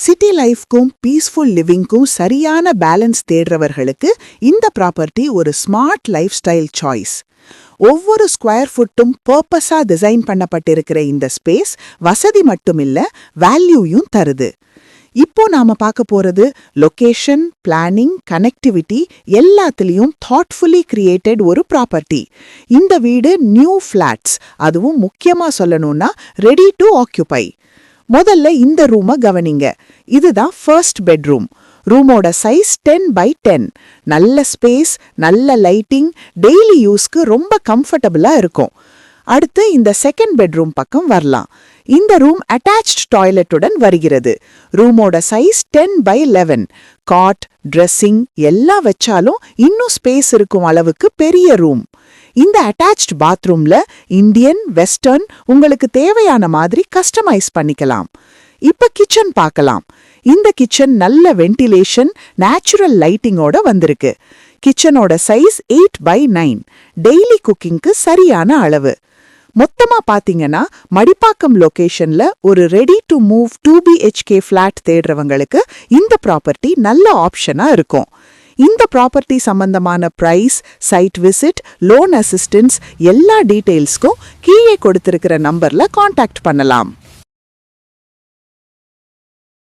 City லைஃப்க்கும் peaceful லிவிங்க்கும் சரியான balance தேடுறவர்களுக்கு இந்த property ஒரு ஸ்மார்ட் லைஃப் ஸ்டைல் சாய்ஸ். ஒவ்வொரு ஸ்கொயர் ஃபுட்டும் பர்பஸா டிசைன் பண்ணப்பட்டிருக்கிற இந்த ஸ்பேஸ் வசதி மட்டுமில்ல, வேல்யூயும் தருது. இப்போ நாம பார்க்க போறது லொகேஷன், பிளானிங், கனெக்டிவிட்டி எல்லாத்துலயும் தாட்ஃபுல்லி கிரியேட்டட் ஒரு ப்ராப்பர்ட்டி. இந்த வீடு நியூ ஃபிளாட்ஸ், அதுவும் முக்கியமா சொல்லணும்னா ரெடி டு ஆக்குபை. முதல்ல இந்த ரூமை கவனிங்க. இதுதான் ஃபர்ஸ்ட் பெட்ரூம். ரூமோட சைஸ் 10x10. நல்ல ஸ்பேஸ், நல்ல லைட்டிங், டெய்லி யூஸ்க்கு ரொம்ப கம்ஃபர்டபுளா இருக்கும். அடுத்து இந்த செகண்ட் பெட்ரூம் பக்கம் வரலாம். இந்த ரூம் அட்டாச்ட் டாய்லெட்டுடன் வருகிறது. ரூமோட சைஸ் 10x11. காட், ட்ரெஸ்ஸிங் எல்லாம் வச்சாலும் இன்னும் ஸ்பேஸ் இருக்கும் அளவுக்கு பெரிய ரூம். இந்த அட்டாச்ட் பாத்ரூம்ல இந்தியன், வெஸ்டர்ன் உங்களுக்கு தேவையான மாதிரி கஸ்டமைஸ் பண்ணிக்கலாம். இப்ப கிச்சன் பார்க்கலாம். இந்த கிச்சன் நல்ல வென்டிலேஷன், நேச்சுரல் லைட்டிங்கோட வந்திருக்கு. கிச்சனோட சைஸ் 8x9. டெய்லி குக்கிங்க்கு சரியான அளவு. மொத்தமா பாத்தீங்கன்னா மடிப்பாக்கம் லொகேஷன்ல ஒரு ready to move 2BHK flat தேடுறவங்களுக்கு இந்த ப்ராப்பர்ட்டி நல்ல ஆப்ஷனா இருக்கும். இந்த ப்ராப்பர்ட்டி சம்பந்தமான price, site visit, loan assistance எல்லா டீடைல்ஸ்க்கும் கீழே கொடுத்திருக்கிற நம்பர்ல கான்டாக்ட் பண்ணலாம்.